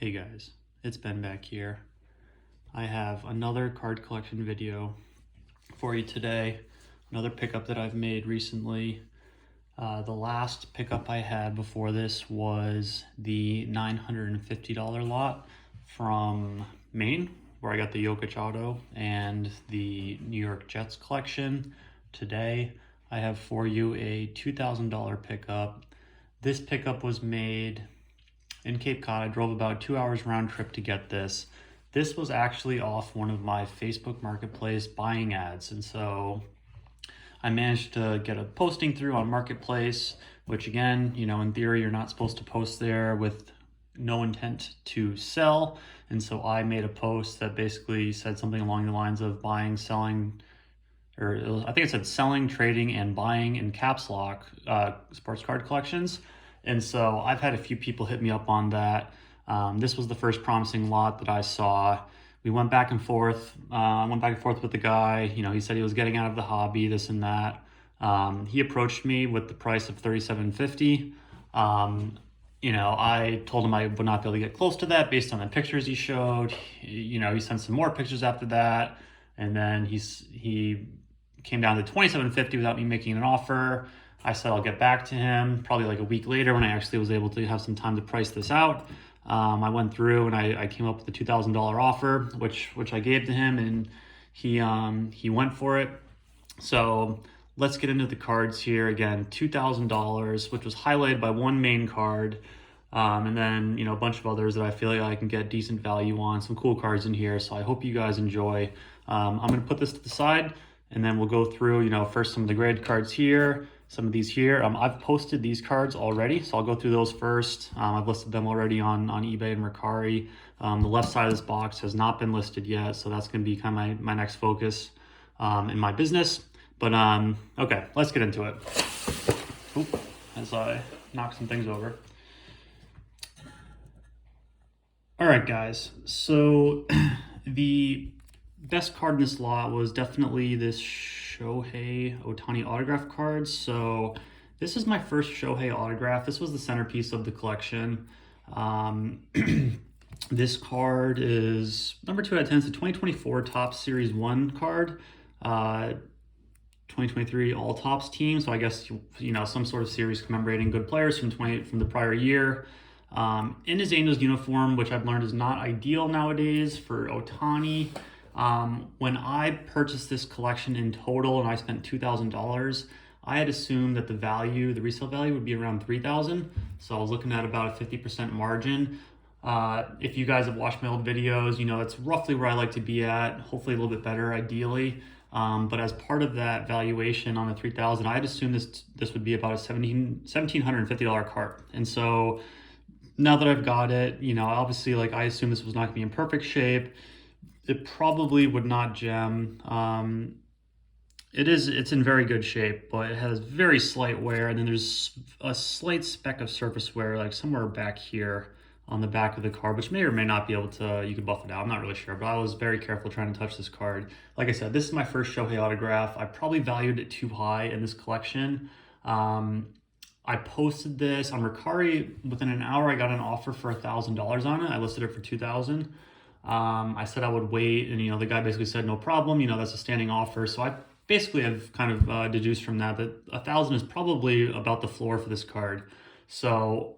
Hey guys, it's Ben back here. I have another card collection video for you today. Another pickup that I've made recently. The last pickup I had before this was the $950 lot from Maine, where I got the Jokic auto and the New York Jets collection. Today I have for you a $2,000 pickup. This pickup was made in Cape Cod. I drove about 2 hours round trip to get this. This was actually off one of my Facebook Marketplace buying ads. And so I managed to get a posting through on Marketplace, which again, in theory, you're not supposed to post there with no intent to sell. And so I made a post that basically said something along the lines of buying, selling, I think it said selling, trading, and buying in caps lock sports card collections. And so I've had a few people hit me up on that. This was the first promising lot that I saw. We went back and forth. I went back and forth with the guy. He said he was getting out of the hobby, this and that. He approached me with the price of $3,750. I told him I would not be able to get close to that based on the pictures he showed. He sent some more pictures after that. And then he came down to $2,750 without me making an offer. I said I'll get back to him probably like a week later when I actually was able to have some time to price this out. I went through and I came up with a $2,000 offer, which I gave to him, and he went for it. So let's get into the cards here. Again, $2,000, which was highlighted by one main card, and then a bunch of others that I feel like I can get decent value on. Some cool cards in here, so I hope you guys enjoy. I'm going to put this to the side, and then we'll go through first some of the graded cards here, some of these here. I've posted these cards already, so I'll go through those first. I've listed them already on eBay and Mercari. The left side of this box has not been listed yet, so that's going to be kind of my next focus in my business. But okay, let's get into it. Oop, as I knock some things over. All right, guys. So the best card in this lot was definitely this SHOHEI Ohtani autograph card. So this is my first SHOHEI autograph. This was the centerpiece of the collection. This card is number 2 out of 10. It's a 2024 Topps Series 1 card. 2023 All Topps team. So I guess, some sort of series commemorating good players from the prior year. In his Angels uniform, which I've learned is not ideal nowadays for Ohtani. When I purchased this collection in total and I spent $2,000, I had assumed that the resale value would be around $3,000. So I was looking at about a 50% margin. If you guys have watched my old videos, that's roughly where I like to be at, hopefully a little bit better, ideally. But as part of that valuation on the $3,000, I had assumed this would be about a $1,750 cart. And so now that I've got it, obviously, I assume this was not going to be in perfect shape. It probably would not gem. It's in very good shape, but it has very slight wear, and then there's a slight speck of surface wear, somewhere back here on the back of the card, which may or may not be able to, you could buff it out, I'm not really sure, but I was very careful trying to touch this card. Like I said, this is my first SHOHEI autograph. I probably valued it too high in this collection. I posted this on Mercari. Within an hour, I got an offer for $1,000 on it. I listed it for $2,000. I said I would wait, and the guy basically said no problem. That's a standing offer. So I basically have kind of deduced from that $1,000 is probably about the floor for this card. So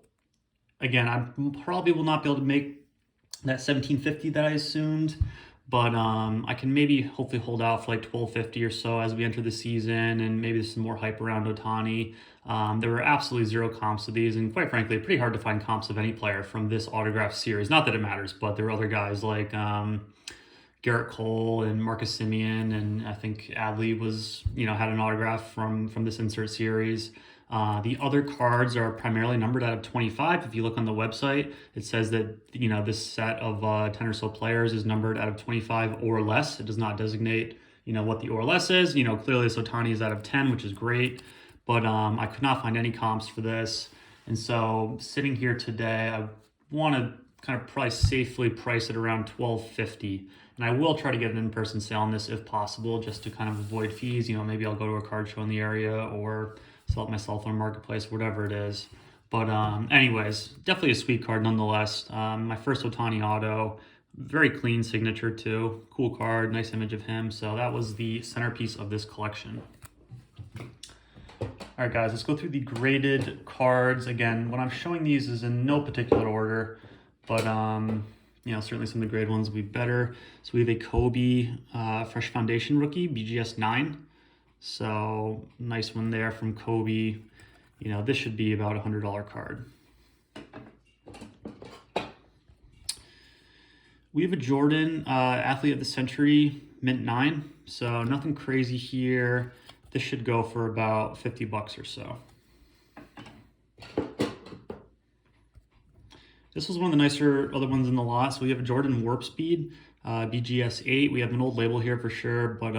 again, I probably will not be able to make that $1,750 that I assumed, but I can hopefully hold out for $1,250 or so as we enter the season, and maybe there's some more hype around Ohtani. There were absolutely zero comps of these, and quite frankly, pretty hard to find comps of any player from this autograph series. Not that it matters, but there were other guys like Garrett Cole and Marcus Semien, and I think Adley was, had an autograph from this insert series. The other cards are primarily numbered out of 25. If you look on the website, it says that, this set of 10 or so players is numbered out of 25 or less. It does not designate, what the or less is. Clearly this Ohtani is out of 10, which is great, but I could not find any comps for this. And so sitting here today, I want to kind of probably safely price it around $1,250. And I will try to get an in-person sale on this if possible, just to kind of avoid fees. Maybe I'll go to a card show in the area or sell it myself on Marketplace, whatever it is. But anyways, definitely a sweet card nonetheless. My first Ohtani auto, very clean signature too. Cool card, nice image of him. So that was the centerpiece of this collection. All right, guys, let's go through the graded cards. Again, when I'm showing these is in no particular order, but you know, certainly some of the grade ones will be better. So we have a Kobe Fresh Foundation rookie, BGS 9. So nice one there from Kobe. You know, this should be about a $100 card. We have a Jordan Athlete of the Century, mint 9. So nothing crazy here. This should go for about 50 bucks or so. This was one of the nicer other ones in the lot. So we have a Jordan Warp Speed, BGS 8. We have an old label here for sure, but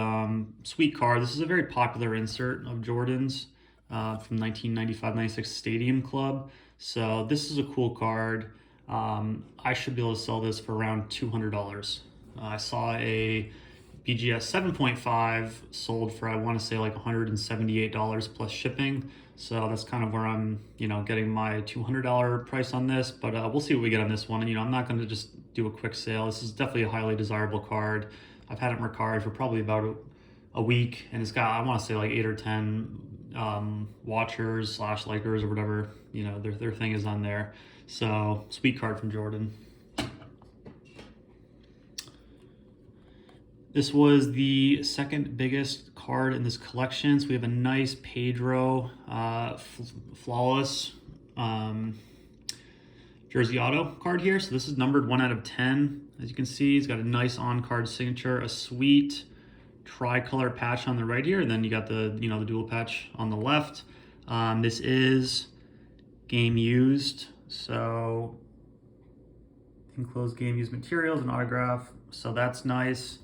sweet card. This is a very popular insert of Jordan's from 1995-96 Stadium Club. So this is a cool card. I should be able to sell this for around $200. I saw a BGS 7.5 sold for, I want to say, like $178 plus shipping. So that's kind of where I'm, you know, getting my $200 price on this, but we'll see what we get on this one. And, you know, I'm not going to just do a quick sale. This is definitely a highly desirable card. I've had it in Mercari for probably about a week, and it's got, I want to say, like 8 or 10 watchers / likers or whatever, you know, their thing is on there. So sweet card from Jordan. This was the second biggest card in this collection. So we have a nice Pedro flawless jersey auto card here. So this is numbered 1 out of 10. As you can see, he's got a nice on-card signature, a sweet tricolor patch on the right here, and then you got the, you know, the dual patch on the left. This is game used, so enclosed game used materials and autograph. So that's nice.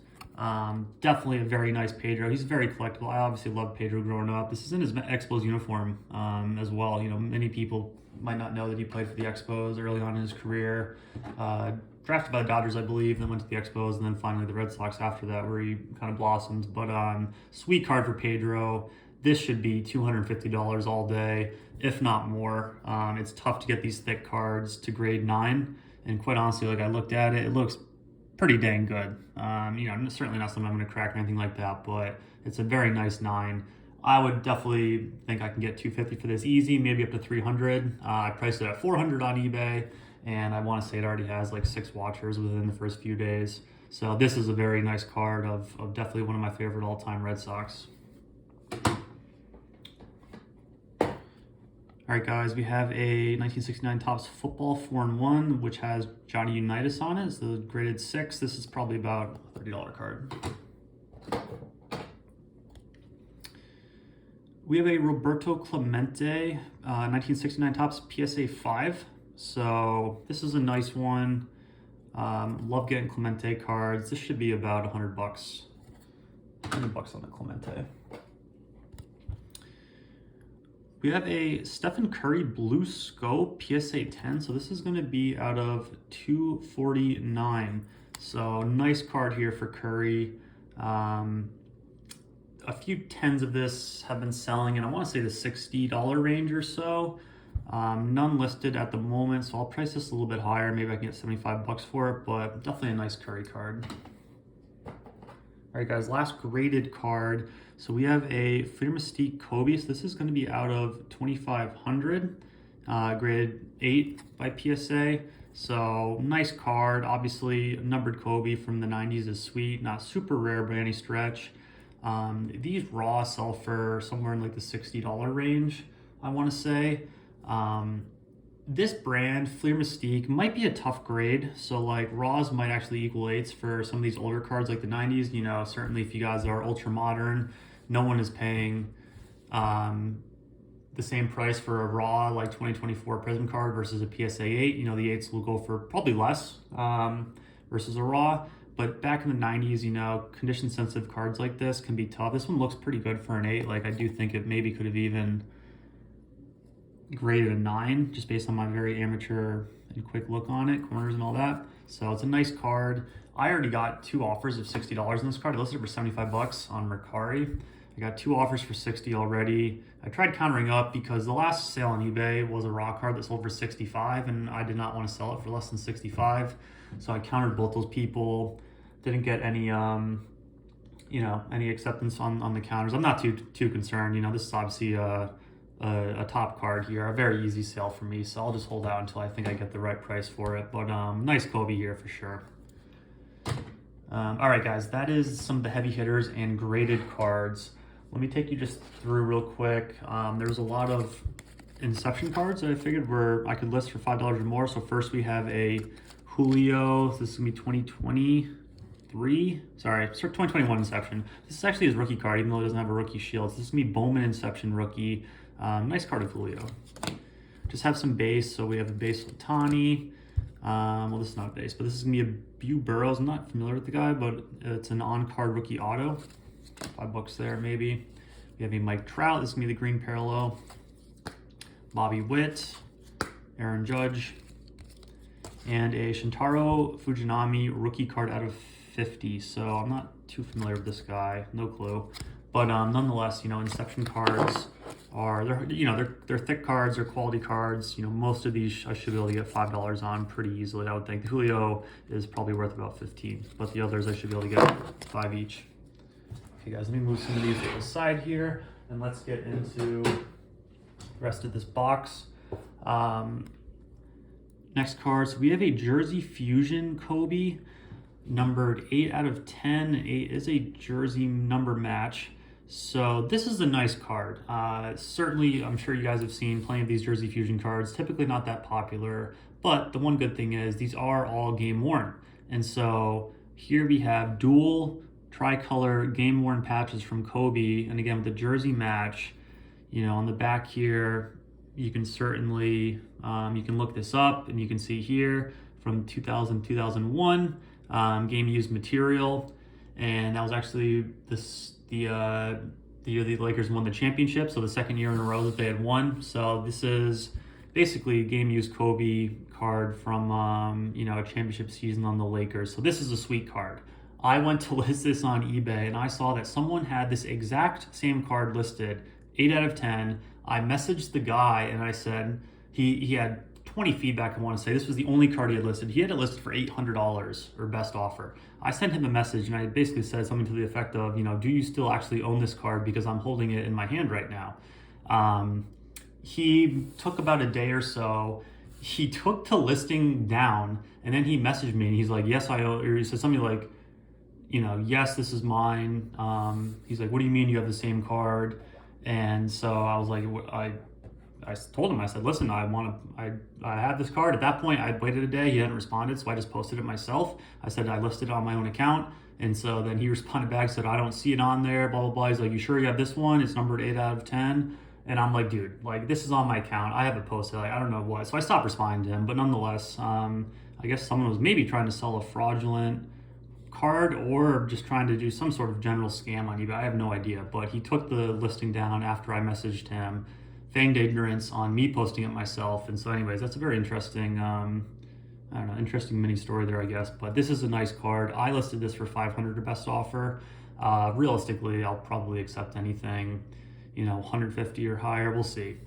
Definitely a very nice Pedro. He's very collectible. I obviously loved Pedro growing up. This is in his Expos uniform as well. You know, many people might not know that he played for the Expos early on in his career. Drafted by the Dodgers, I believe, then went to the Expos, and then finally the Red Sox after that, where he kind of blossomed. But sweet card for Pedro. This should be $250 all day, if not more. It's tough to get these thick cards to grade 9, and quite honestly, like, I looked at it, it looks pretty dang good. You know, certainly not something I'm going to crack or anything like that, but it's a very nice 9. I would definitely think I can get $250 for this easy, maybe up to $300. I priced it at $400 on eBay, and I want to say it already has like 6 watchers within the first few days. So this is a very nice card of definitely one of my favorite all-time Red Sox. All right, guys, we have a 1969 Topps Football 4-in-1, which has Johnny Unitas on it. So graded 6. This is probably about a $30 card. We have a Roberto Clemente 1969 Topps PSA 5. So this is a nice one. Love getting Clemente cards. This should be about $100. $100 on the Clemente. We have a Stephen Curry Blue Scope PSA 10. So this is going to be out of 249. So nice card here for Curry. A few 10s of this have been selling, and I want to say the $60 range or so. None listed at the moment, so I'll price this a little bit higher. Maybe I can get 75 bucks for it, but definitely a nice Curry card. All right, guys, last graded card. So we have a Fear Mystique Kobe. So this is going to be out of 2,500, graded 8 by PSA. So nice card. Obviously, numbered Kobe from the 90s is sweet. Not super rare by any stretch. These raw sell for somewhere in like the $60 range, I want to say. This brand, Fleer Mystique, might be a tough grade. So like raws might actually equal 8s for some of these older cards like the 90s. You know, certainly if you guys are ultra modern, no one is paying the same price for a raw like 2024 Prism card versus a PSA 8. You know, the 8s will go for probably less versus a raw. But back in the 90s, you know, condition sensitive cards like this can be tough. This one looks pretty good for an 8. Like, I do think it maybe could have even graded a 9 just based on my very amateur and quick look on it, corners and all that. So it's a nice card. I already got 2 offers of $60 on this card. I listed it for 75 bucks on Mercari. I got 2 offers for 60 already. I tried countering up because the last sale on eBay was a raw card that sold for 65, and I did not want to sell it for less than 65. So I countered both those people. Didn't get any, any acceptance on the counters. I'm not too concerned. This is obviously a top card here, a very easy sale for me. So I'll just hold out until I think I get the right price for it. But nice Kobe here for sure. All right, guys, that is some of the heavy hitters and graded cards. Let me take you just through real quick. There's a lot of Inception cards that I figured I could list for $5 or more. So first we have a Julio. This is gonna be 2023. Sorry, 2021 Inception. This is actually his rookie card, even though it doesn't have a rookie shield. So this is gonna be Bowman Inception rookie. Nice card of Julio. Just have some base. So we have a base Ohtani. Well, this is not a base, but this is gonna be a Bew Burrows. I'm not familiar with the guy, but it's an on-card rookie auto. $5 there, maybe. We have a Mike Trout. This is gonna be the green parallel. Bobby Witt, Aaron Judge, and a Shintaro Fujinami rookie card out of 50. So I'm not too familiar with this guy, no clue. But nonetheless, Inception cards are they're thick cards, they're quality cards. Most of these I should be able to get $5 on pretty easily. I would think the Julio is probably worth about 15, but the others I should be able to get 5 each. Okay, guys, let me move some of these to the side here, and let's get into the rest of this box. Next card, so we have a Jersey Fusion Kobe, numbered 8 out of 10. 8 is a jersey number match. So this is a nice card. Certainly, I'm sure you guys have seen plenty of these Jersey Fusion cards, typically not that popular, but the one good thing is these are all game worn. And so here we have dual tricolor game worn patches from Kobe. And again, with the jersey match, on the back here, you can certainly, you can look this up and you can see here from 2000, 2001, game used material. And that was actually the year the Lakers won the championship, so the second year in a row that they had won. So this is basically a game used Kobe card from a championship season on the Lakers. So this is a sweet card. I went to list this on eBay and I saw that someone had this exact same card listed, 8 out of 10. I messaged the guy and I said he had 20 feedback. I want to say this was the only card he had listed. He had it listed for $800 or best offer. I sent him a message and I basically said something to the effect of, do you still actually own this card because I'm holding it in my hand right now. He took about a day or so. He took the listing down and then he messaged me and he's like, yes, I own, or he said something like, yes, this is mine. He's like, what do you mean you have the same card? And so I was like, I told him, I said, listen, I have this card. At that point, I'd waited a day. He hadn't responded, so I just posted it myself. I said, I listed it on my own account. And so then he responded back, said, I don't see it on there, blah, blah, blah. He's like, you sure you have this one? It's numbered 8 out of 10. And I'm like, dude, this is on my account. I have it posted. I don't know what. So I stopped responding to him. But nonetheless, I guess someone was maybe trying to sell a fraudulent card or just trying to do some sort of general scam on eBay. I have no idea. But he took the listing down after I messaged him, feigned ignorance on me posting it myself. And so anyways, that's a very interesting, interesting mini story there, I guess. But this is a nice card. I listed this for $500 best offer. Realistically, I'll probably accept anything, $150 or higher. We'll see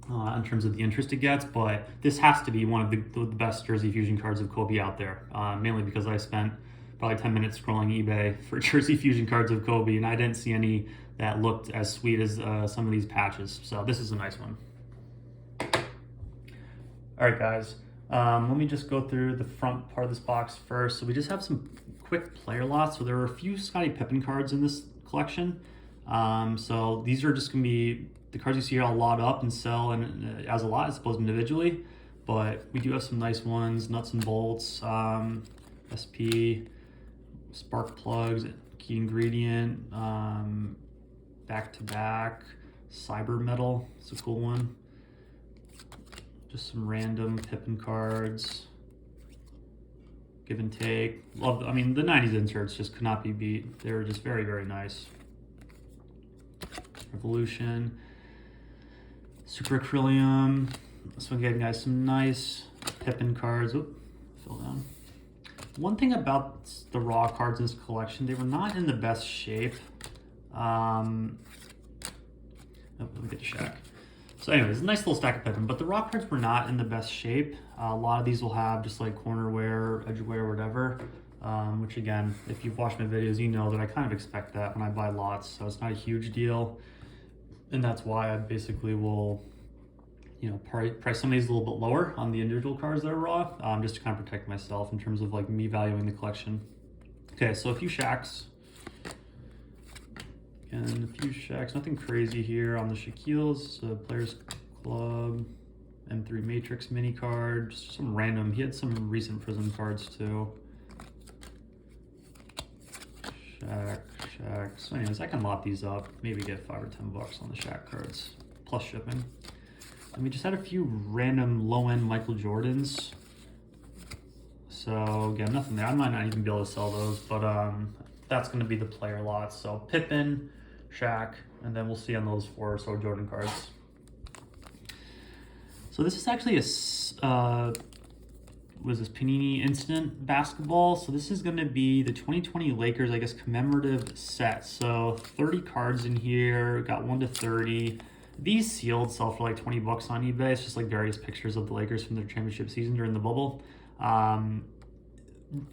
in terms of the interest it gets. But this has to be one of the best Jersey Fusion cards of Kobe out there, mainly because I spent probably 10 minutes scrolling eBay for Jersey Fusion cards of Kobe, and I didn't see any that looked as sweet as some of these patches. So this is a nice one. All right, guys. Let me just go through the front part of this box first. So we just have some quick player lots. So there are a few Scottie Pippen cards in this collection. So these are just going to be the cards you see here. I'll lot up and sell and as a lot as opposed to individually. But we do have some nice ones, nuts and bolts, SP, spark plugs, key ingredient, back-to-back, cyber metal. It's a cool one. Just some random Pippen cards. Give and take. Love, the 90s inserts just could not be beat. They were just very, very nice. Revolution. Super Acrylium. So again, guys, some nice Pippen cards. Oop, fell down. One thing about the raw cards in this collection, they were not in the best shape. Oh, let me get the Shaq. So anyways, a nice little stack of Pippen, but the raw cards were not in the best shape. A lot of these will have just like corner wear, edge wear, whatever. Which again, if you've watched my videos, you know that I kind of expect that when I buy lots, so it's not a huge deal. And that's why I basically will, you know, price some of these a little bit lower on the individual cards that are raw, just to kind of protect myself in terms of like me valuing the collection. Okay, so a few Shaqs. And a few Shaqs, nothing crazy here on the Shaquille's, Players Club, M3 Matrix mini card, just some random, he had some recent Prism cards too. Shaq. So anyways, I can lot these up, maybe get $5 or $10 on the Shaq cards, plus shipping. And we just had a few random low-end Michael Jordans. So again, nothing there. I might not even be able to sell those, but that's gonna be the player lot. So Pippen, Shaq, and then we'll see on those 4 or so Jordan cards. So this is actually a was this Panini Instant Basketball. So this is going to be the 2020 Lakers, I guess, commemorative set. So 30 cards in here, got 1 to 30. These sealed sell for like $20 on eBay. It's just like various pictures of the Lakers from their championship season during the bubble.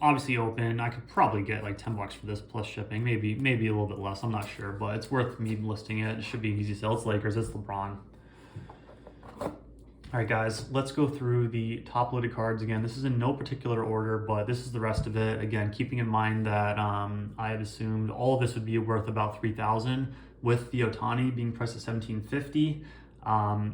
Obviously open, I could probably get like $10 for this plus shipping, maybe a little bit less, I'm not sure, but it's worth me listing it. It should be an easy sell. It's Lakers, it's LeBron. All right, guys, let's go through the top loaded cards again. This is in no particular order, but this is the rest of it. Again, keeping in mind that I had assumed all of this would be worth about $3,000, with the Ohtani being priced at $1,750.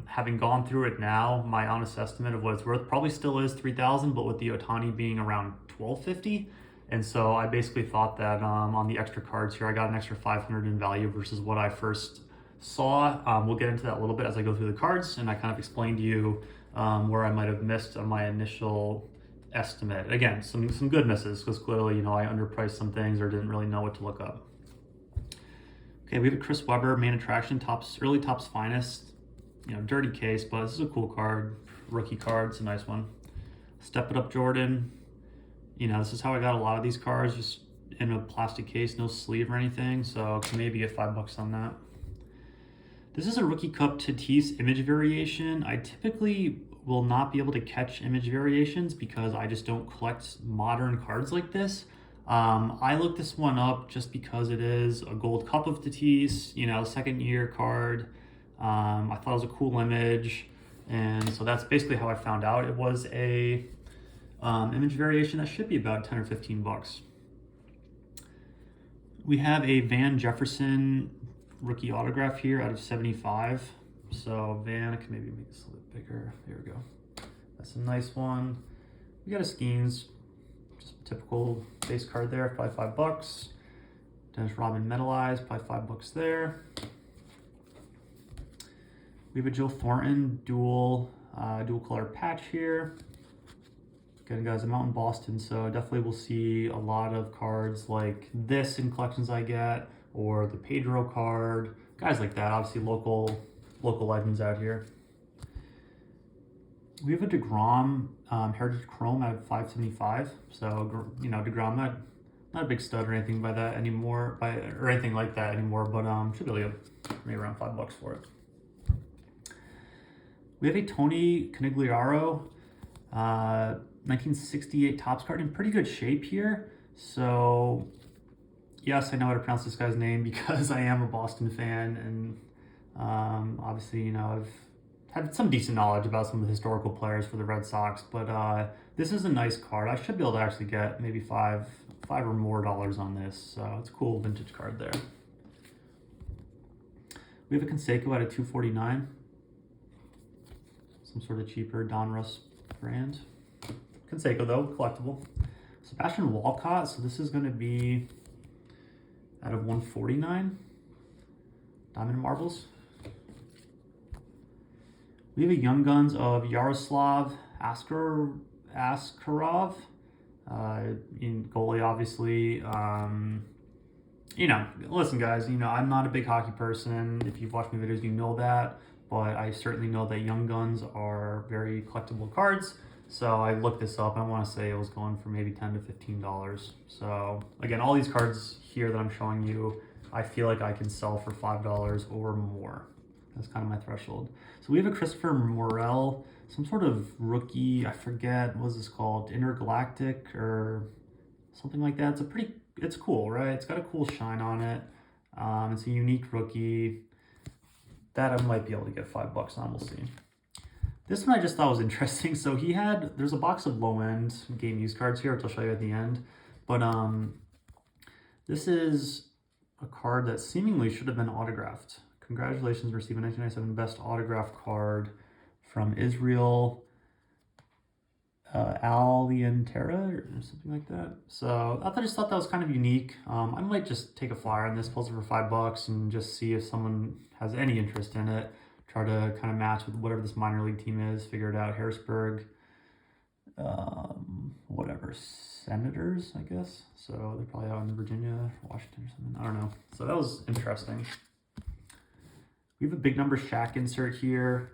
Having gone through it now, my honest estimate of what it's worth probably still is $3,000, but with the Ohtani being around $1,250. And so I basically thought that on the extra cards here, I got an extra $500 in value versus what I first saw. We'll get into that a little bit as I go through the cards, and I kind of explained to you where I might have missed on my initial estimate. Again, some good misses, because clearly, you know, I underpriced some things or didn't really know what to look up. Okay, we have a Chris Webber main attraction, early Topps Finest. You know, dirty case, but this is a cool card. Rookie card, it's a nice one. Step It Up Jordan. You know, this is how I got a lot of these cards, just in a plastic case, no sleeve or anything, so I can maybe get $5 on that. This is a Rookie Cup Tatis image variation. I typically will not be able to catch image variations because I just don't collect modern cards like this. I looked this one up just because it is a gold cup of Tatis, you know, second year card. I thought it was a cool image, and so that's basically how I found out it was a image variation that should be about 10 or 15 bucks. We have a Van Jefferson rookie autograph here out of 75. So Van, I can maybe make this a little bit bigger. There we go. That's a nice one. We got a Skeens, just a typical base card there, probably $5. Dennis Rodman metallized, probably $5 there. We have a Joe Thornton dual color patch here. Again, guys, I'm out in Boston, so definitely we'll see a lot of cards like this in collections I get, or the Pedro card, guys like that. Obviously, local legends out here. We have a DeGrom Heritage Chrome at 575. So you know, DeGrom not a big stud or anything by that anymore, or anything like that anymore, but should be able to get maybe around $5 for it. We have a Tony Conigliaro 1968 Topps card in pretty good shape here. So yes, I know how to pronounce this guy's name because I am a Boston fan, and obviously, you know, I've had some decent knowledge about some of the historical players for the Red Sox, but this is a nice card. I should be able to actually get maybe five or more on this, so it's a cool vintage card there. We have a Canseco at a 249. Some sort of cheaper Donruss brand. Canseco though, collectible. Sebastian Walcott, so this is going to be out of 149. Diamond Marbles. We have a Young Guns of Yaroslav Askarov. In goalie, obviously. You know, listen guys, you know, I'm not a big hockey person. If you've watched my videos, you know that. But I certainly know that Young Guns are very collectible cards. So I looked this up. I want to say it was going for maybe $10 to $15. So again, all these cards here that I'm showing you, I feel like I can sell for $5 or more. That's kind of my threshold. So we have a Christopher Morel, some sort of rookie, I forget, what is this called? Intergalactic or something like that. It's cool, right? It's got a cool shine on it. It's a unique rookie. That I might be able to get $5 on, we'll see. This one I just thought was interesting. So there's a box of low-end game used cards here, which I'll show you at the end. But this is a card that seemingly should have been autographed. Congratulations, receiving 1997 best autograph card from Israel Alientera or something like that. So I just thought that was kind of unique. I might just take a flyer on this, post it for $5 and just see if someone has any interest in it. Try to kind of match with whatever this minor league team is, figure it out. Harrisburg, whatever, Senators, I guess. So they're probably out in Virginia, Washington or something. I don't know. So that was interesting. We have a big number Shaq insert here.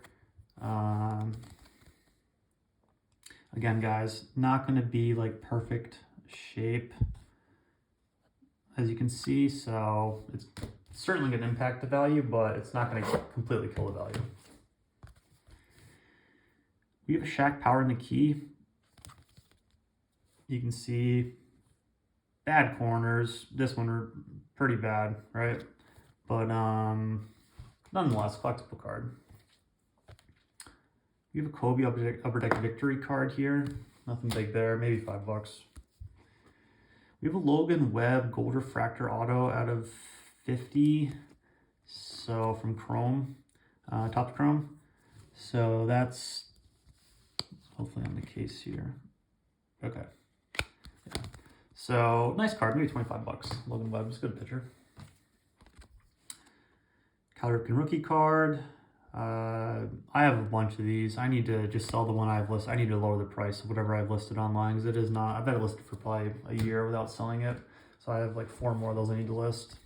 Again, guys, not going to be like perfect shape, as you can see. So it's certainly going to impact the value, but it's not going to completely kill the value. We have a Shaq Power in the key. You can see bad corners. This one are pretty bad, right? But nonetheless, collectible card. We have a Kobe Upper Deck Victory card here. Nothing big there, maybe $5. We have a Logan Webb Gold Refractor Auto out of 50. So from Chrome, Top Chrome. So that's hopefully on the case here. Okay. Yeah. So nice card, maybe $25. Logan Webb is a good pitcher. Cal Ripken rookie card. I have a bunch of these. I need to just sell the one I've listed. I need to lower the price of whatever I've listed online because it is not. I've had it listed for probably a year without selling it. So I have like 4 more of those I need to list.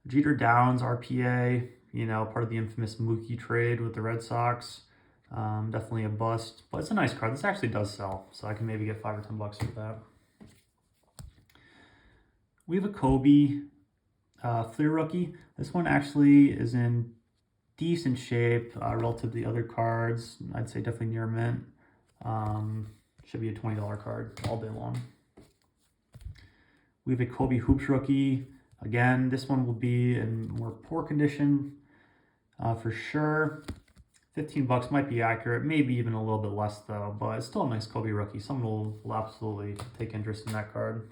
Jeter Downs RPA, you know, part of the infamous Mookie trade with the Red Sox. Definitely a bust, but it's a nice card. This actually does sell, so I can maybe get $5 or $10 for that. We have a Kobe Fleer rookie. This one actually is in decent shape relative to the other cards. I'd say definitely near mint. Should be a $20 card all day long. We have a Kobe Hoops rookie. Again, this one will be in more poor condition for sure. $15 might be accurate, maybe even a little bit less though, but it's still a nice Kobe rookie. Someone will absolutely take interest in that card.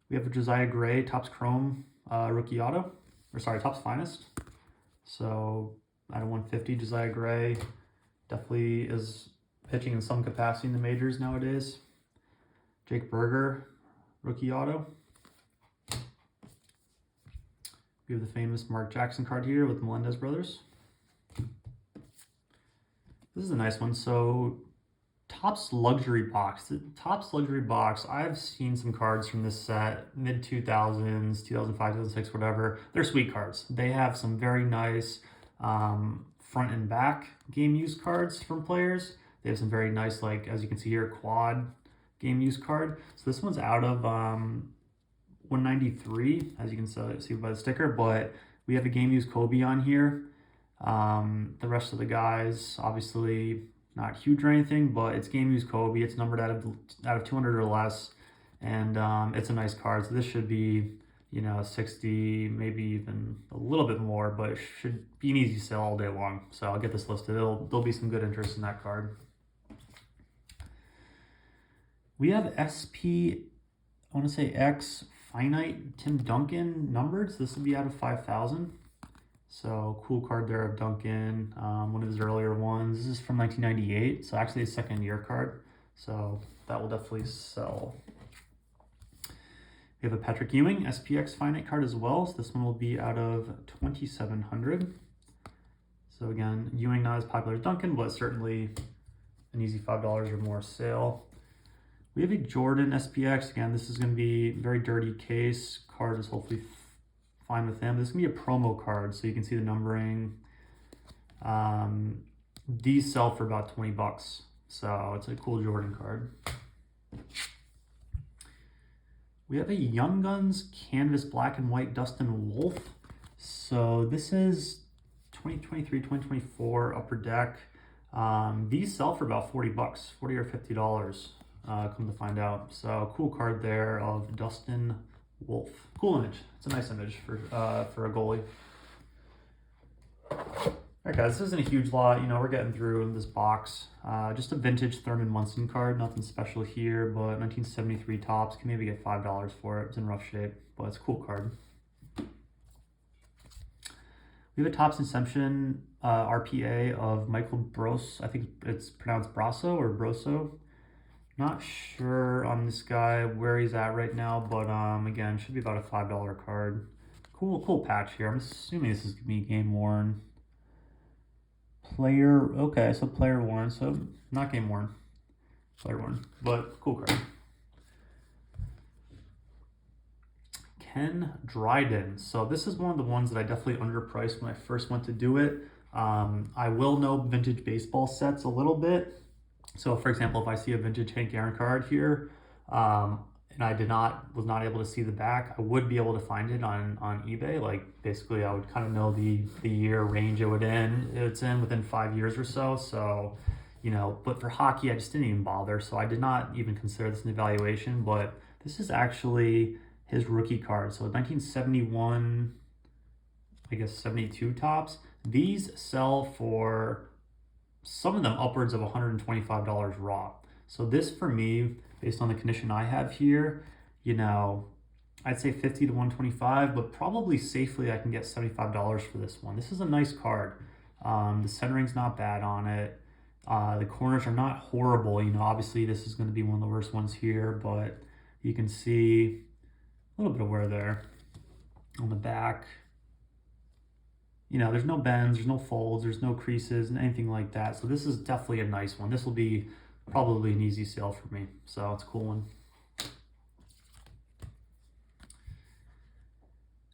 We have a Josiah Gray Topps Chrome rookie auto. Or sorry, Topps Finest. So out of 150, Josiah Gray definitely is pitching in some capacity in the majors nowadays. Jake Berger, rookie auto. We have the famous Mark Jackson card here with the Melendez brothers. This is a nice one. So Topps Luxury Box. The Topps Luxury Box, I've seen some cards from this set, mid-2000s, 2005, 2006, whatever. They're sweet cards. They have some very nice front and back game used cards from players. They have some very nice, like, as you can see here, quad game used card. So this one's out of 193, as you can see by the sticker, but we have a game used Kobe on here. The rest of the guys, obviously, not huge or anything, but it's game used Kobe. It's numbered out of 200 or less, and it's a nice card. So this should be, you know, 60, maybe even a little bit more, but it should be an easy sell all day long. So I'll get this listed. There'll be some good interest in that card. We have SP, I want to say X Finite Tim Duncan numbered. So this will be out of 5,000. So cool card there of Duncan, one of his earlier ones. This is from 1998, so actually a second year card. So that will definitely sell. We have a Patrick Ewing SPX Finite card as well. So this one will be out of 2,700. So again, Ewing not as popular as Duncan, but certainly an easy $5 or more sale. We have a Jordan SPX. Again, this is going to be a very dirty case. Card is hopefully fine with him. This is going to be a promo card, so you can see the numbering. These sell for about $20, so it's a cool Jordan card. We have a Young Guns Canvas Black and White Dustin Wolf. So this is 2023, 2024 Upper Deck. These sell for about 40 bucks, 40 or $50, come to find out. So cool card there of Dustin Wolf. Cool image. It's a nice image for a goalie. Alright guys, this isn't a huge lot, you know, we're getting through this box. Just a vintage Thurman Munson card, nothing special here, but 1973 tops, can maybe get $5 for it. It's in rough shape, but it's a cool card. We have a Topps Inception RPA of Michael Bros. I think it's pronounced Brasso or Broso. Not sure on this guy where he's at right now, but again, should be about a $5 card. Cool patch here. I'm assuming this is gonna be game worn. Player, okay, so player worn, so not game worn. Player worn, but cool card. Ken Dryden. So this is one of the ones that I definitely underpriced when I first went to do it. I will know vintage baseball sets a little bit. So for example, if I see a vintage Hank Aaron card here, and I was not able to see the back, I would be able to find it on eBay. Like basically I would kind of know the year range it's in within 5 years or so. So, you know, but for hockey, I just didn't even bother. So I did not even consider this an evaluation, but this is actually his rookie card. So 1971, I guess 72 tops. These sell for some of them upwards of $125 raw. So this for me, based on the condition I have here, you know, I'd say 50 to 125, but probably safely I can get $75 for this one. This is a nice card. The centering's not bad on it. The corners are not horrible. You know, obviously this is going to be one of the worst ones here, but you can see a little bit of wear there on the back. You know, there's no bends, there's no folds, there's no creases and anything like that. So this is definitely a nice one. This will be probably an easy sale for me. So it's a cool one.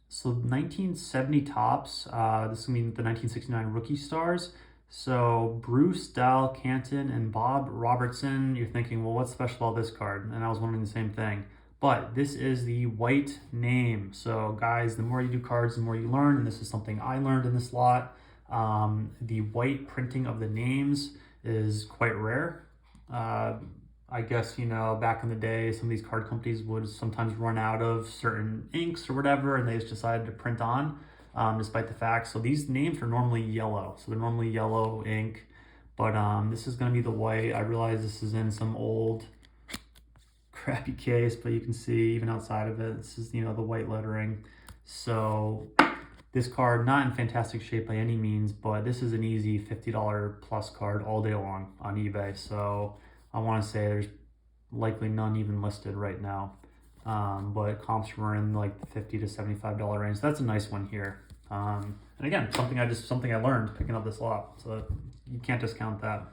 So 1970 tops, this is gonna be the 1969 rookie stars. So Bruce, Dal, Canton, and Bob Robertson. You're thinking, well, what's special about this card? And I was wondering the same thing. But this is the white name. So guys, the more you do cards, the more you learn. And this is something I learned in this lot. The white printing of the names is quite rare. I guess, you know, back in the day, some of these card companies would sometimes run out of certain inks or whatever, and they just decided to print on, despite the fact. So these names are normally yellow. So they're normally yellow ink, but this is going to be the white. I realize this is in some old crappy case, but you can see even outside of it, this is, you know, the white lettering. So this card, not in fantastic shape by any means, but this is an easy $50 plus card all day long on eBay. So I want to say there's likely none even listed right now, but comps were in like the $50 to $75 range. So that's a nice one here. And again, something I learned picking up this lot, so you can't discount that.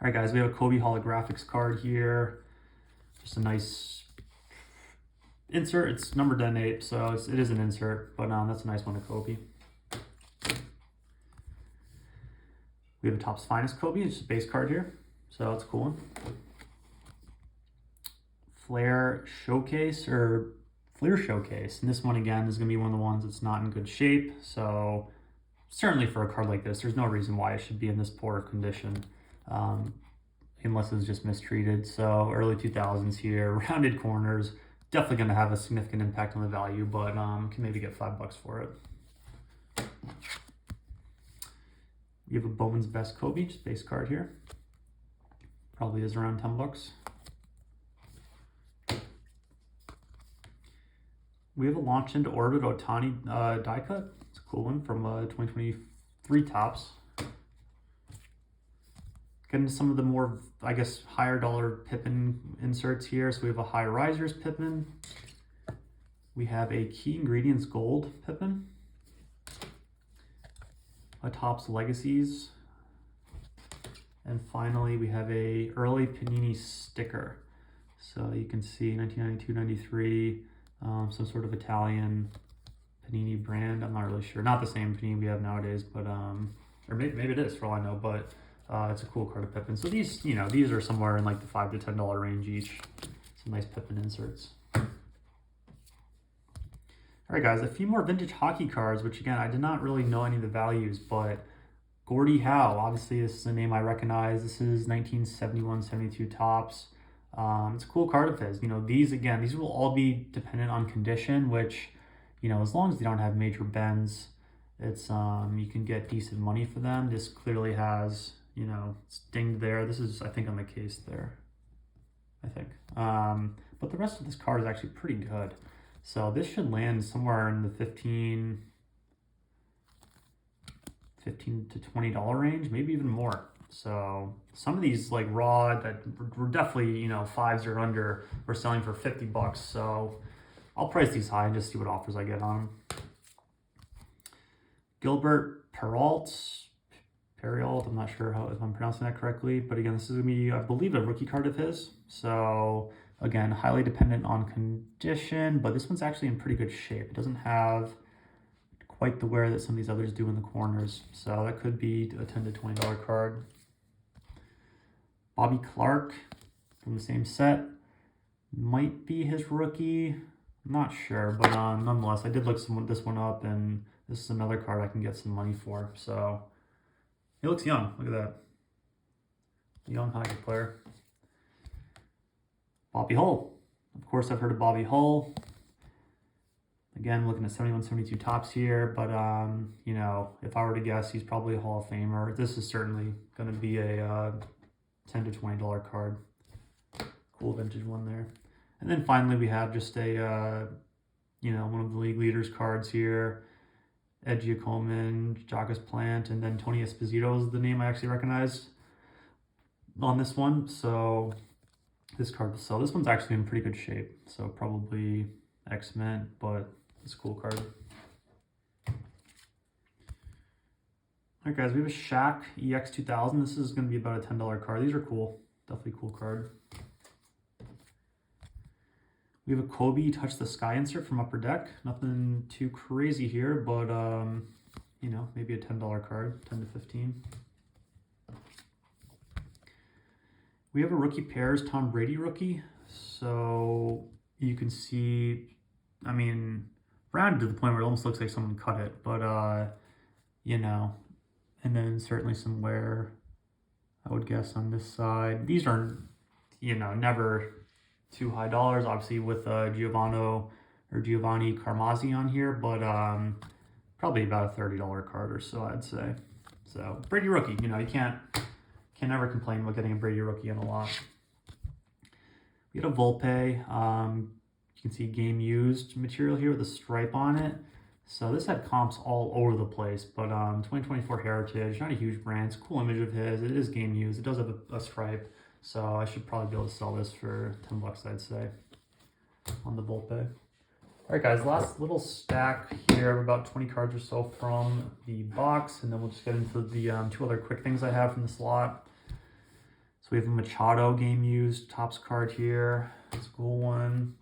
All right, guys, we have a Kobe holographics card here. Just a nice insert. It's numbered to N8, so it is an insert, but that's a nice one to Kobe. We have a Topps Finest Kobe. It's just a base card here, so it's a cool one. Flair Showcase, and this one again is going to be one of the ones that's not in good shape. So certainly for a card like this, there's no reason why it should be in this poor condition. Unless it's just mistreated. So early 2000s here, rounded corners, definitely going to have a significant impact on the value, but can maybe get $5 for it. You have a Bowman's Best Kobe, just base card here. Probably is around $10. We have a Launch into Orbit Ohtani die cut. It's a cool one from 2023 Topps. Getting some of the more, I guess, higher dollar Pippin inserts here. So we have a High Risers Pippin. We have a Key Ingredients Gold Pippin. A Topps Legacies. And finally, we have a early Panini sticker. So you can see 1992-93, some sort of Italian Panini brand. I'm not really sure. Not the same Panini we have nowadays, but or maybe it is for all I know. But it's a cool card of Pippin. So these, you know, these are somewhere in like the $5 to $10 range each. Some nice Pippin inserts. All right, guys, a few more vintage hockey cards, which again, I did not really know any of the values, but Gordie Howe, obviously this is a name I recognize. This is 1971-72 tops. It's a cool card of his. You know, these will all be dependent on condition, which, you know, as long as they don't have major bends, it's you can get decent money for them. This clearly has, you know, it's dinged there. This is, I think, on the case there, I think. But the rest of this card is actually pretty good. So this should land somewhere in the 15 to $20 range, maybe even more. So some of these like raw that were definitely, you know, fives or under, we're selling for 50 bucks. So I'll price these high and just see what offers I get on them. Gilbert Perreault, I'm not sure if I'm pronouncing that correctly, but again, this is gonna be, I believe, a rookie card of his. So again, highly dependent on condition, but this one's actually in pretty good shape. It doesn't have quite the wear that some of these others do in the corners. So that could be a $10 to $20 card. Bobby Clark from the same set. Might be his rookie. I'm not sure, but nonetheless, I did look this one up, and this is another card I can get some money for. So he looks young. Look at that. Young hockey player. Bobby Hull. Of course, I've heard of Bobby Hull. Again, looking at 71-72 tops here, but you know, if I were to guess, he's probably a Hall of Famer. This is certainly going to be a $10 to $20 card. Cool vintage one there. And then finally, we have just a you know, one of the league leaders cards here. Ed Giacomin, Jacques Plant, and then Tony Esposito is the name I actually recognized on this one. So this card will sell. This one's actually in pretty good shape, so probably X-Men, but it's a cool card. All right, guys, we have a Shaq EX 2000. This is going to be about a $10 card. These are cool. Definitely a cool card. We have a Kobe Touch the Sky insert from Upper Deck. Nothing too crazy here, but, you know, maybe a $10 card, 10 to 15. We have a rookie pairs Tom Brady rookie. So you can see, I mean, rounded to the point where it almost looks like someone cut it, but, you know, and then certainly some wear, I would guess, on this side. These are, you know, never too high dollars, obviously, with Giovanni Carmazzi on here, but probably about a $30 card or so, I'd say. So Brady rookie, you know, you can't never complain about getting a Brady rookie in a lot. We had a Volpe. You can see game used material here with a stripe on it. So this had comps all over the place, but 2024 Heritage, not a huge brand. It's a cool image of his. It is game used. It does have a stripe, so I should probably be able to sell this for 10 bucks, I'd say, on the Volpe. All right, guys, last little stack here, about 20 cards or so from the box, and then we'll just get into the two other quick things I have from the slot. So we have a Machado game used Topps card here. It's a cool one.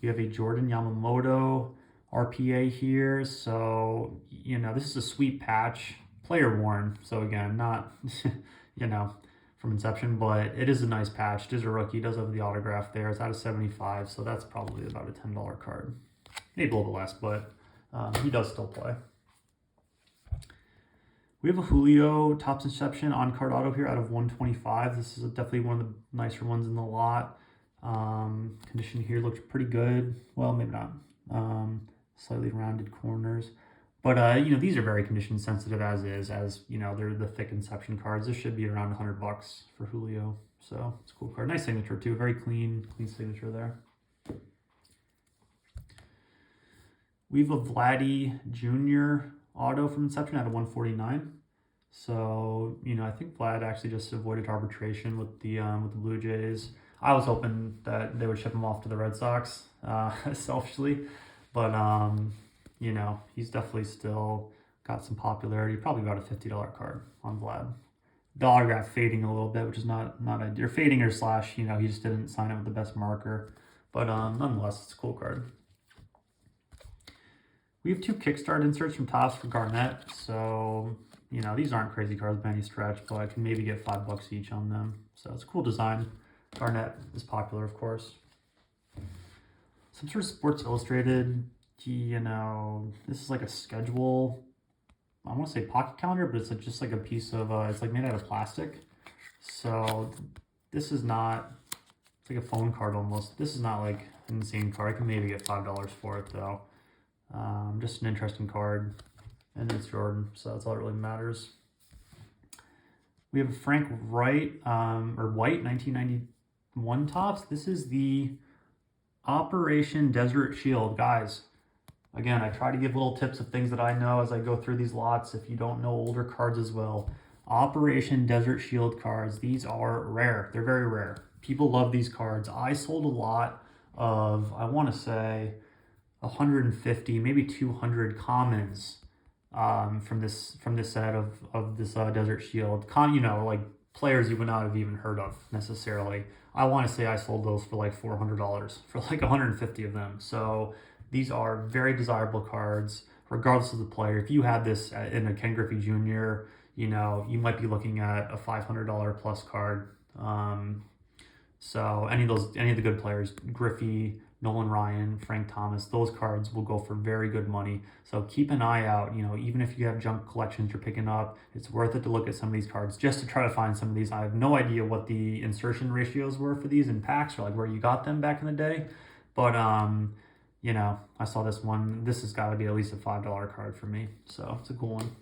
We have a Jordan Yamamoto RPA here. So, you know, this is a sweet patch, player worn. So again, not, you know, from inception, but it is a nice patch. It is a rookie. It does have the autograph there. It's out of 75, so that's probably about a $10 card. Maybe a little bit less, but he does still play. We have a Julio Topps Inception on-card auto here out of 125. This is definitely one of the nicer ones in the lot. Condition here looks pretty good. Well, maybe not. Slightly rounded corners. But, you know, these are very condition sensitive as you know, they're the thick Inception cards. This should be around 100 bucks for Julio. So it's a cool card. Nice signature too. Very clean signature there. We have a Vladdy Jr. auto from Inception out of 149. So, you know, I think Vlad actually just avoided arbitration with the Blue Jays. I was hoping that they would ship him off to the Red Sox, selfishly. But, you know, he's definitely still got some popularity. Probably about a $50 card on Vlad. The autograph fading a little bit, which is not ideal. Fading or slash, you know, he just didn't sign it with the best marker. But nonetheless, it's a cool card. We have two Kickstart inserts from Topps for Garnett. So, you know, these aren't crazy cards by any stretch, but I can maybe get $5 each on them. So it's a cool design. Garnett is popular, of course. Some sort of Sports Illustrated you know, this is like a schedule. I want to say pocket calendar, but it's like just like a piece of, it's like made out of plastic. So this is not, it's like a phone card almost. This is not like an insane card. I can maybe get $5 for it though. Just an interesting card, and it's Jordan, so that's all that really matters. We have Frank Wright, or White, 1991 tops. This is the Operation Desert Shield, guys. Again, I try to give little tips of things that I know as I go through these lots. If you don't know older cards as well, Operation Desert Shield cards. These are rare. They're very rare. People love these cards. I sold a lot of, I want to say, 150, maybe 200 commons from this set of this Desert Shield. You know, like players you would not have even heard of necessarily. I want to say I sold those for like $400 for like 150 of them. So these are very desirable cards, regardless of the player. If you had this in a Ken Griffey Jr., you know, you might be looking at a $500 plus card. So any of the good players, Griffey, Nolan Ryan, Frank Thomas, those cards will go for very good money. So keep an eye out. You know, even if you have junk collections you're picking up, it's worth it to look at some of these cards just to try to find some of these. I have no idea what the insertion ratios were for these in packs or like where you got them back in the day. But, you know, I saw this one. This has got to be at least a $5 card for me. So it's a cool one.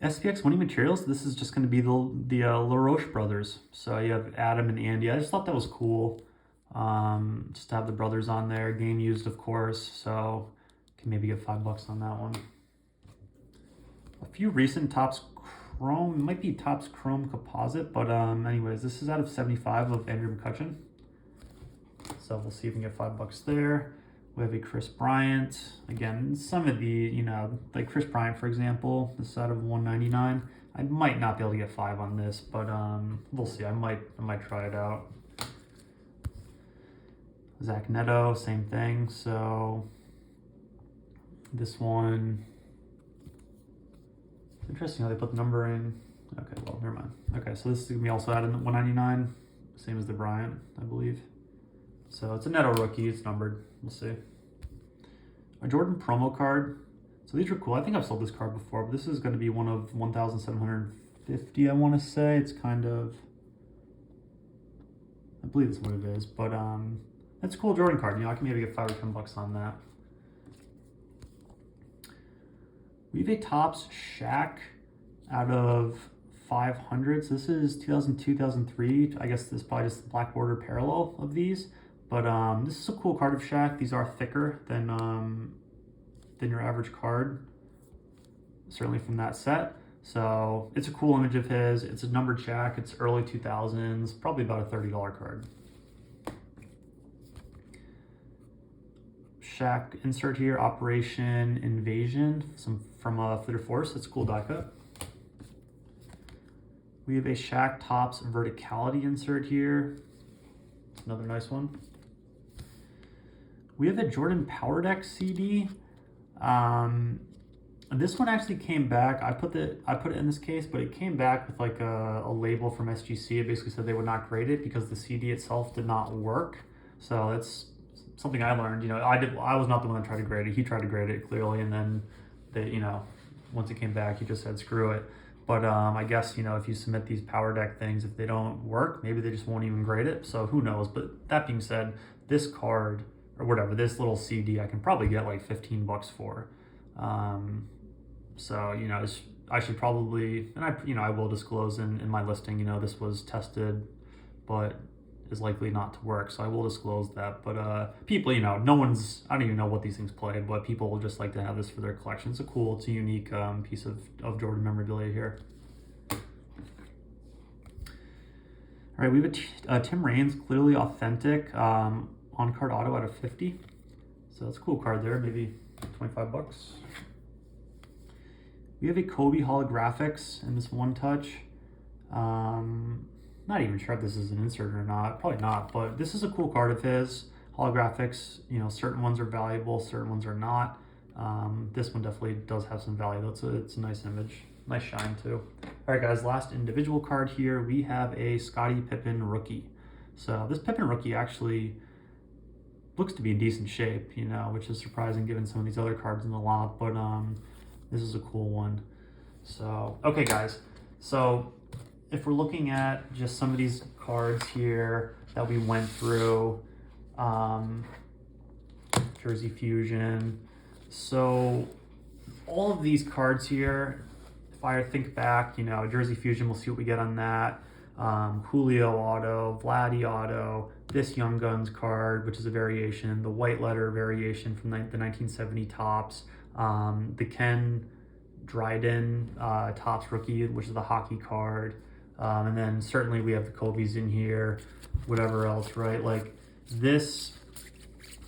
SPX Winning Materials, this is just going to be the LaRoche brothers. So you have Adam and Andy. I just thought that was cool. Just to have the brothers on there. Game used, of course. So can maybe get $5 on that one. A few recent Topps Chrome. It might be Topps Chrome Composite. But anyways, this is out of 75 of Andrew McCutcheon. So we'll see if we can get $5 there. We have a Chris Bryant. Again, some of the, you know, like Chris Bryant, for example, this is out of 199. I might not be able to get 5 on this, but we'll see. I might try it out. Zach Neto, same thing. So this one, it's interesting how they put the number in. Okay, well, never mind. Okay, so this is gonna be also out of 199, same as the Bryant, I believe. So it's a Neto rookie. It's numbered. We'll see. A Jordan promo card. So these are cool. I think I've sold this card before, but this is going to be one of 1,750, I want to say. It's kind of, I believe that's what it is. But that's a cool Jordan card. You know, I can maybe get $5 or $10 on that. We have a Topps Shaq out of 500. So this is 2002, 2003. I guess this is probably just the black border parallel of these. But this is a cool card of Shaq. These are thicker than your average card, certainly from that set. So it's a cool image of his. It's a numbered Shaq. It's early 2000s, probably about a $30 card. Shaq insert here, Operation Invasion, from Fleeter Force. That's a cool die cut. We have a Shaq Topps Verticality insert here. Another nice one. We have a Jordan Power Deck CD. This one actually came back. I put it in this case, but it came back with like a label from SGC. It basically said they would not grade it because the CD itself did not work. So that's something I learned. You know, I was not the one that tried to grade it. He tried to grade it clearly, and then you know, once it came back, he just said screw it. But I guess, you know, if you submit these Power Deck things, if they don't work, maybe they just won't even grade it. So who knows? But that being said, this card or whatever, this little CD, I can probably get like $15 for. So, you know, I should probably, and I will disclose in my listing, you know, this was tested, but is likely not to work. So I will disclose that. But people, you know, I don't even know what these things play, but people will just like to have this for their collection. It's a unique piece of Jordan memorabilia here. All right, we have a Tim Raines, clearly authentic, on-card auto out of 50. So that's a cool card there, maybe $25. We have a Kobe holographics in this one touch. Not even sure if this is an insert or not, probably not, but this is a cool card of his. Holographics, you know, certain ones are valuable, certain ones are not. This one definitely does have some value. It's a nice image, nice shine too. All right, guys, last individual card here. We have a Scottie Pippen rookie. So this Pippen rookie actually looks to be in decent shape, you know, which is surprising given some of these other cards in the lot, but this is a cool one. So, okay guys, so if we're looking at just some of these cards here that we went through, Jersey Fusion, so all of these cards here, if I think back, you know, Jersey Fusion, we'll see what we get on that. Julio auto, Vladdy auto, this Young Guns card, which is a variation, the white letter variation from the 1970 Topps, the Ken Dryden Topps rookie, which is the hockey card, and then certainly we have the Kobe's in here, whatever else, right? Like this,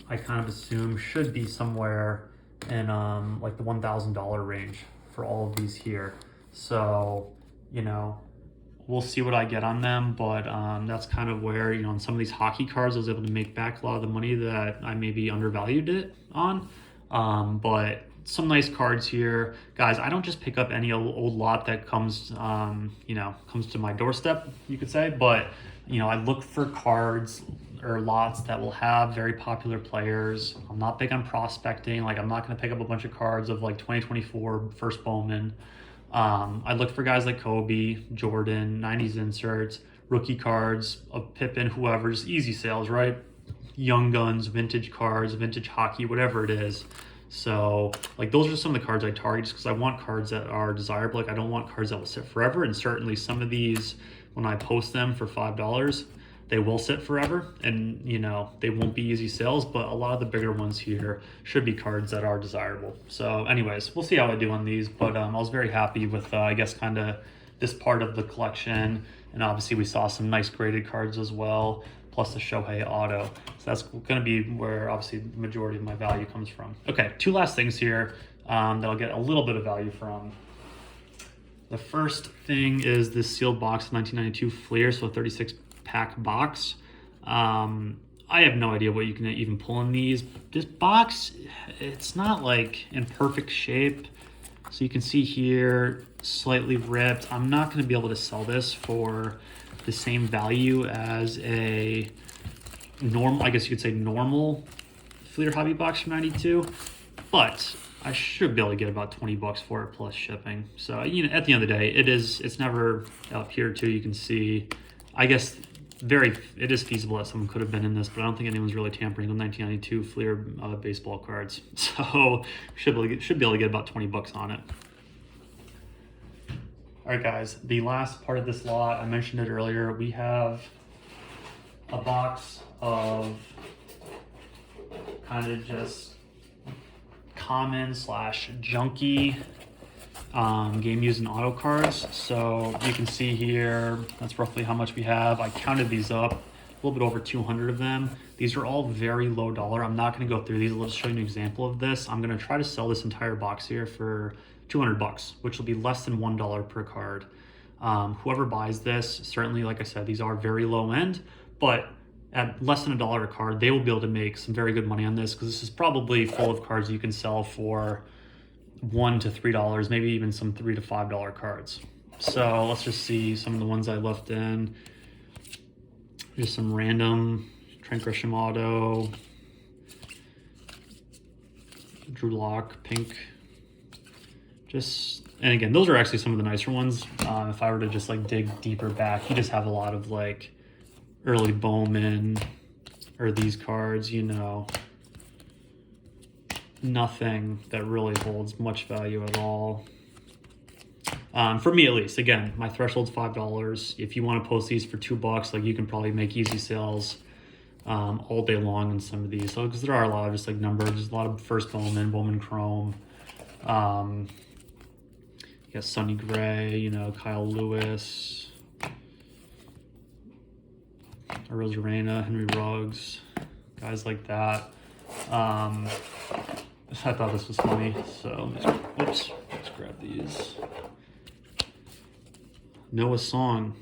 I kind of assume should be somewhere in like the $1,000 range for all of these here. So, you know, we'll see what I get on them, but that's kind of where, you know, on some of these hockey cards, I was able to make back a lot of the money that I maybe undervalued it on. But some nice cards here. Guys, I don't just pick up any old lot that comes, you know, comes to my doorstep, you could say, but, you know, I look for cards or lots that will have very popular players. I'm not big on prospecting. Like, I'm not going to pick up a bunch of cards of like 2024 first Bowman. I look for guys like Kobe, Jordan, 90s inserts, rookie cards of Pippen, whoever, just easy sales, right? Young Guns, vintage cards, vintage hockey, whatever it is. So, like, those are some of the cards I target just because I want cards that are desirable. Like, I don't want cards that will sit forever. And certainly some of these, when I post them for $5, they will sit forever, and you know, they won't be easy sales, but a lot of the bigger ones here should be cards that are desirable. So anyways, we'll see how I do on these, but I was very happy with I guess kind of this part of the collection, and obviously we saw some nice graded cards as well, plus the Shohei auto. So that's going to be where obviously the majority of my value comes from. Okay, two last things here that I'll get a little bit of value from. The first thing is this sealed box 1992 Fleer, so 36 pack box. I have no idea what you can even pull in these. This box, it's not like in perfect shape. So you can see here, slightly ripped. I'm not going to be able to sell this for the same value as a normal, I guess you could say normal Fleer hobby box from 92, but I should be able to get about 20 bucks for it plus shipping. So, you know, at the end of the day, it's never up here too. You can see, I guess, it is feasible that someone could have been in this, but I don't think anyone's really tampering with 1992 Fleer baseball cards. So should be able to get about 20 bucks on it. All right, guys, the last part of this lot, I mentioned it earlier, we have a box of kind of just common / junky game used and auto cards. So you can see here, that's roughly how much we have. I counted these up, a little bit over 200 of them. These are all very low dollar. I'm not going to go through these. I'll just show you an example of this. I'm going to try to sell this entire box here for 200 bucks, which will be less than $1 per card. Whoever buys this, certainly, like I said, these are very low end, but at less than $1 a card, they will be able to make some very good money on this, because this is probably full of cards you can sell for $1 to $3, maybe even some $3 to $5 cards. So let's just see some of the ones I left in. Just some random Trent Grisham auto, Drew Lock, pink. And again, those are actually some of the nicer ones. If I were to just like dig deeper back, you just have a lot of like early Bowman or these cards, you know. Nothing that really holds much value at all. For me at least. Again, my threshold's $5. If you want to post these for $2, like, you can probably make easy sales all day long on some of these. So because there are a lot of just like numbers, there's a lot of first Bowman Chrome. You got Sonny Gray, you know, Kyle Lewis, Rosarena, Henry Ruggs, guys like that. I thought this was funny, so let's grab these. Noah Song,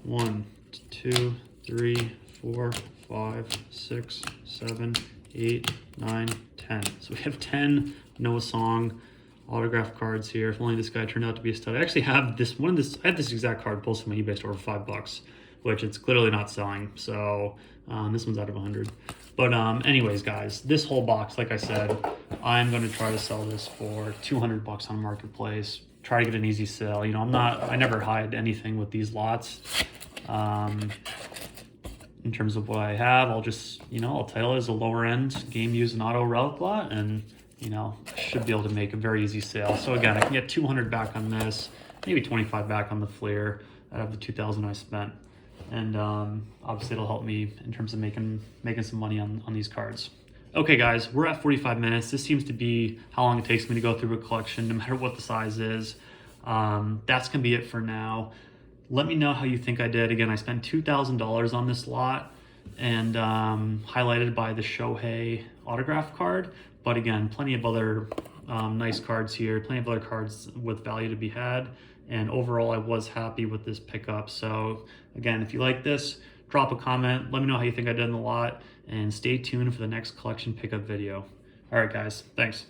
1, 2, 3, 4, 5, 6, 7, 8, 9, 10. So we have 10 Noah Song autograph cards here. If only this guy turned out to be a stud. I actually have this I had this exact card posted on my eBay store for $5. which it's clearly not selling. So this one's out of 100. But anyways, guys, this whole box, like I said, I'm going to try to sell this for $200 on Marketplace. Try to get an easy sale. You know, I never hide anything with these lots. In terms of what I have, I'll just, you know, I'll title it as a lower end game used and auto relic lot, and, you know, I should be able to make a very easy sale. So again, I can get 200 back on this, maybe 25 back on the Fleer out of the 2,000 I spent. And obviously it'll help me in terms of making some money on these cards. Okay guys, we're at 45 minutes. This seems to be how long it takes me to go through a collection, no matter what the size is. That's gonna be it for now. Let me know how you think I did. Again, I spent $2,000 on this lot, and highlighted by the Shohei autograph card. But again, plenty of other nice cards here, plenty of other cards with value to be had. And overall, I was happy with this pickup. So again, if you like this, drop a comment. Let me know how you think I did in the lot, and stay tuned for the next collection pickup video. All right, guys, thanks.